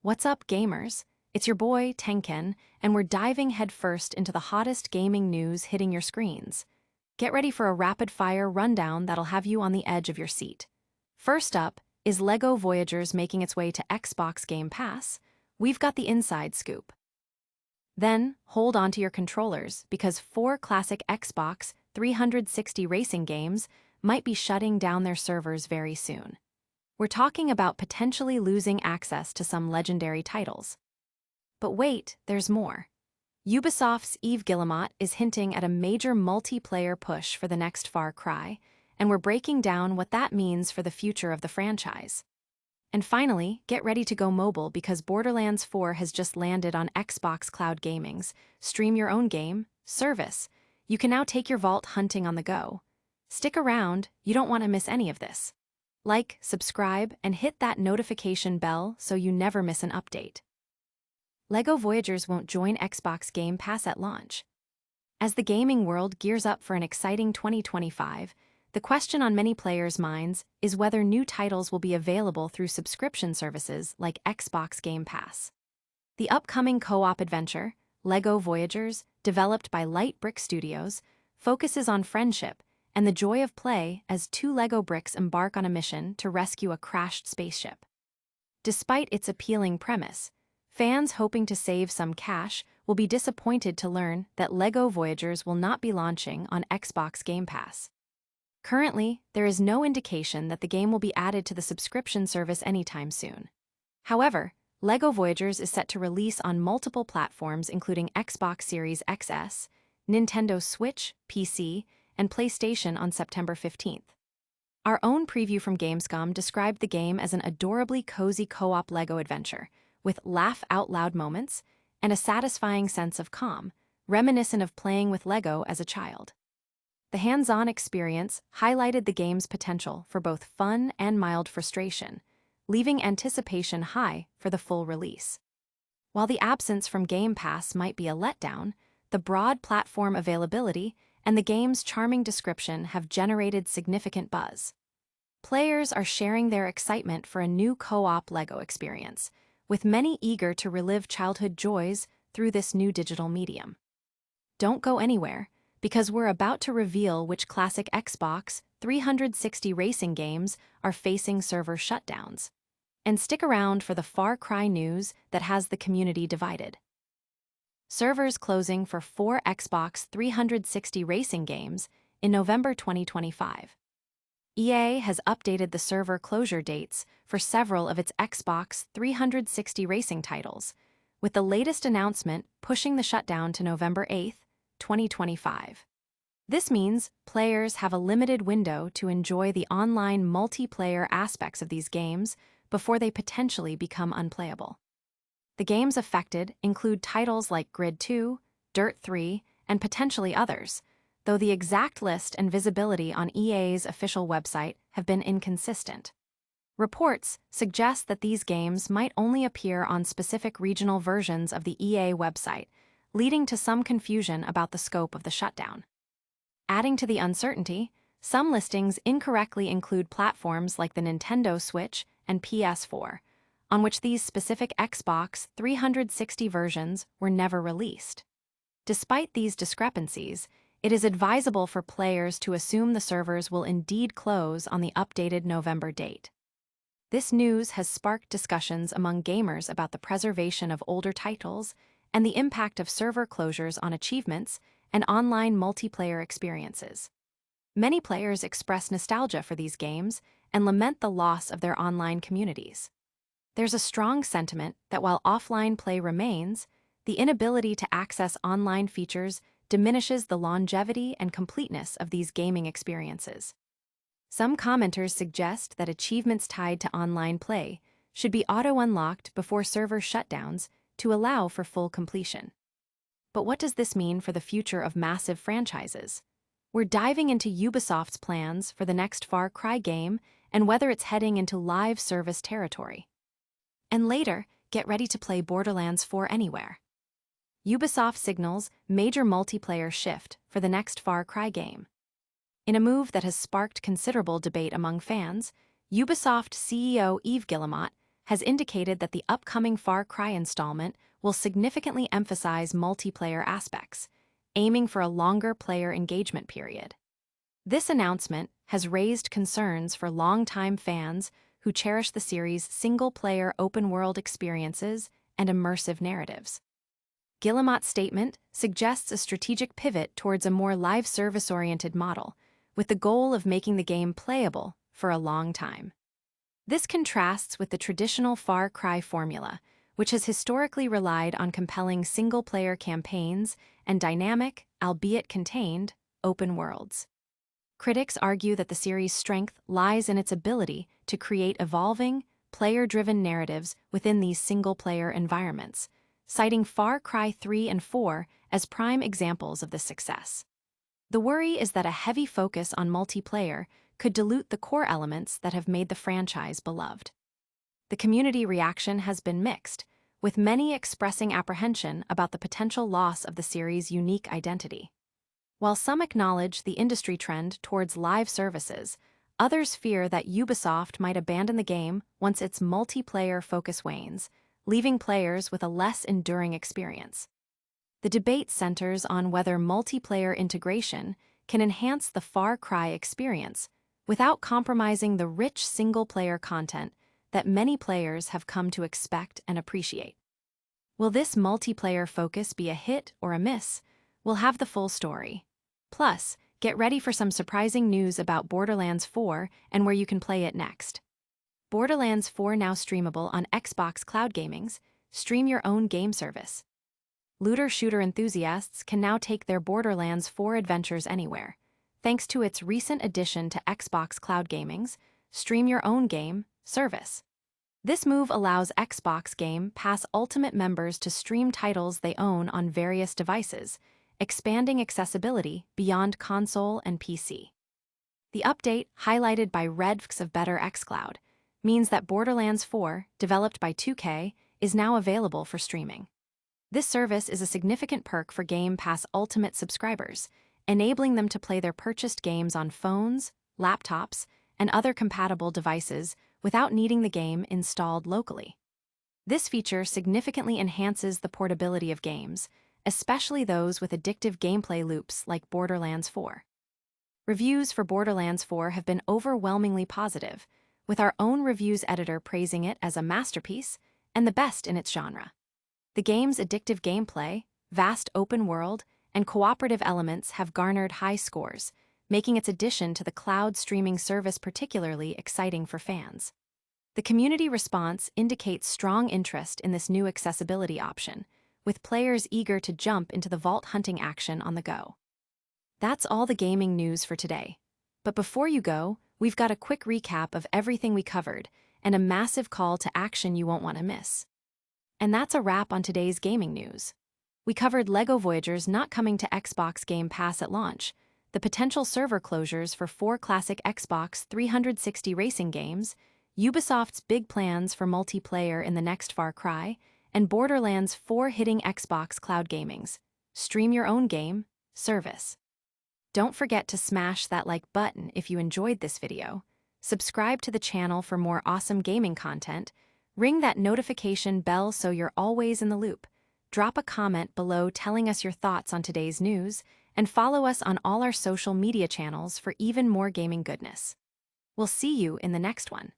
What's up, gamers? It's your boy, Tenken, and we're diving headfirst into the hottest gaming news hitting your screens. Get ready for a rapid-fire rundown that'll have you on the edge of your seat. First up, is LEGO Voyagers making its way to Xbox Game Pass? We've got the inside scoop. Then, hold on to your controllers, because 4 classic Xbox 360 racing games might be shutting down their servers very soon. We're talking about potentially losing access to some legendary titles. But wait, there's more. Ubisoft's Yves Guillemot is hinting at a major multiplayer push for the next Far Cry, and we're breaking down what that means for the future of the franchise. And finally, get ready to go mobile because Borderlands 4 has just landed on Xbox Cloud Gaming's Stream Your Own Game service. You can now take your vault hunting on the go. Stick around, you don't want to miss any of this. Like, subscribe, and hit that notification bell so you never miss an update. LEGO Voyagers won't join Xbox Game Pass at launch. As the gaming world gears up for an exciting 2025, the question on many players' minds is whether new titles will be available through subscription services like Xbox Game Pass. The upcoming co-op adventure, LEGO Voyagers, developed by Light Brick Studios, focuses on friendship and the joy of play as 2 LEGO bricks embark on a mission to rescue a crashed spaceship. Despite its appealing premise, fans hoping to save some cash will be disappointed to learn that LEGO Voyagers will not be launching on Xbox Game Pass. Currently, there is no indication that the game will be added to the subscription service anytime soon. However, LEGO Voyagers is set to release on multiple platforms including Xbox Series XS, Nintendo Switch, PC, and PlayStation on September 15th. Our own preview from Gamescom described the game as an adorably cozy co-op LEGO adventure, with laugh-out-loud moments and a satisfying sense of calm, reminiscent of playing with LEGO as a child. The hands-on experience highlighted the game's potential for both fun and mild frustration, leaving anticipation high for the full release. While the absence from Game Pass might be a letdown, the broad platform availability and the game's charming description have generated significant buzz. Players are sharing their excitement for a new co-op LEGO experience, with many eager to relive childhood joys through this new digital medium. Don't go anywhere, because we're about to reveal which classic Xbox 360 racing games are facing server shutdowns. And stick around for the Far Cry news that has the community divided. Servers closing for 4 Xbox 360 racing games in November 2025. EA has updated the server closure dates for several of its Xbox 360 racing titles, with the latest announcement pushing the shutdown to November 8, 2025. This means players have a limited window to enjoy the online multiplayer aspects of these games before they potentially become unplayable. The games affected include titles like Grid 2, Dirt 3, and potentially others, though the exact list and visibility on EA's official website have been inconsistent. Reports suggest that these games might only appear on specific regional versions of the EA website, leading to some confusion about the scope of the shutdown. Adding to the uncertainty, some listings incorrectly include platforms like the Nintendo Switch and PS4, on which these specific Xbox 360 versions were never released. Despite these discrepancies, it is advisable for players to assume the servers will indeed close on the updated November date. This news has sparked discussions among gamers about the preservation of older titles and the impact of server closures on achievements and online multiplayer experiences. Many players express nostalgia for these games and lament the loss of their online communities. There's a strong sentiment that while offline play remains, the inability to access online features diminishes the longevity and completeness of these gaming experiences. Some commenters suggest that achievements tied to online play should be auto-unlocked before server shutdowns to allow for full completion. But what does this mean for the future of massive franchises? We're diving into Ubisoft's plans for the next Far Cry game and whether it's heading into live service territory. And later, get ready to play Borderlands 4 anywhere. Ubisoft signals major multiplayer shift for the next Far Cry game. In a move that has sparked considerable debate among fans, Ubisoft CEO Yves Guillemot has indicated that the upcoming Far Cry installment will significantly emphasize multiplayer aspects, aiming for a longer player engagement period. This announcement has raised concerns for longtime fans who cherish the series' single-player open-world experiences and immersive narratives. Guillemot's statement suggests a strategic pivot towards a more live service-oriented model, with the goal of making the game playable for a long time. This contrasts with the traditional Far Cry formula, which has historically relied on compelling single-player campaigns and dynamic, albeit contained, open worlds. Critics argue that the series' strength lies in its ability to create evolving, player-driven narratives within these single-player environments, citing Far Cry 3 and 4 as prime examples of this success. The worry is that a heavy focus on multiplayer could dilute the core elements that have made the franchise beloved. The community reaction has been mixed, with many expressing apprehension about the potential loss of the series' unique identity. While some acknowledge the industry trend towards live services, others fear that Ubisoft might abandon the game once its multiplayer focus wanes, leaving players with a less enduring experience. The debate centers on whether multiplayer integration can enhance the Far Cry experience without compromising the rich single-player content that many players have come to expect and appreciate. Will this multiplayer focus be a hit or a miss? We'll have the full story. Plus, get ready for some surprising news about Borderlands 4 and where you can play it next. Borderlands 4 now streamable on Xbox Cloud Gaming's Stream Your Own Game service. Looter-shooter enthusiasts can now take their Borderlands 4 adventures anywhere, thanks to its recent addition to Xbox Cloud Gaming's Stream Your Own Game service. This move allows Xbox Game Pass Ultimate members to stream titles they own on various devices, expanding accessibility beyond console and PC. The update, highlighted by Redfx of Better xCloud, means that Borderlands 4, developed by 2K, is now available for streaming. This service is a significant perk for Game Pass Ultimate subscribers, enabling them to play their purchased games on phones, laptops, and other compatible devices without needing the game installed locally. This feature significantly enhances the portability of games, especially those with addictive gameplay loops like Borderlands 4. Reviews for Borderlands 4 have been overwhelmingly positive, with our own reviews editor praising it as a masterpiece and the best in its genre. The game's addictive gameplay, vast open world, and cooperative elements have garnered high scores, making its addition to the cloud streaming service particularly exciting for fans. The community response indicates strong interest in this new accessibility option, with players eager to jump into the vault hunting action on the go. That's all the gaming news for today. But before you go, we've got a quick recap of everything we covered and a massive call to action you won't want to miss. And that's a wrap on today's gaming news. We covered LEGO Voyagers not coming to Xbox Game Pass at launch, the potential server closures for 4 classic Xbox 360 racing games, Ubisoft's big plans for multiplayer in the next Far Cry, and Borderlands 4 hitting Xbox Cloud Gaming's Stream Your Own Game service. Don't forget to smash that like button if you enjoyed this video, subscribe to the channel for more awesome gaming content, ring that notification bell so you're always in the loop, drop a comment below telling us your thoughts on today's news, and follow us on all our social media channels for even more gaming goodness. We'll see you in the next one.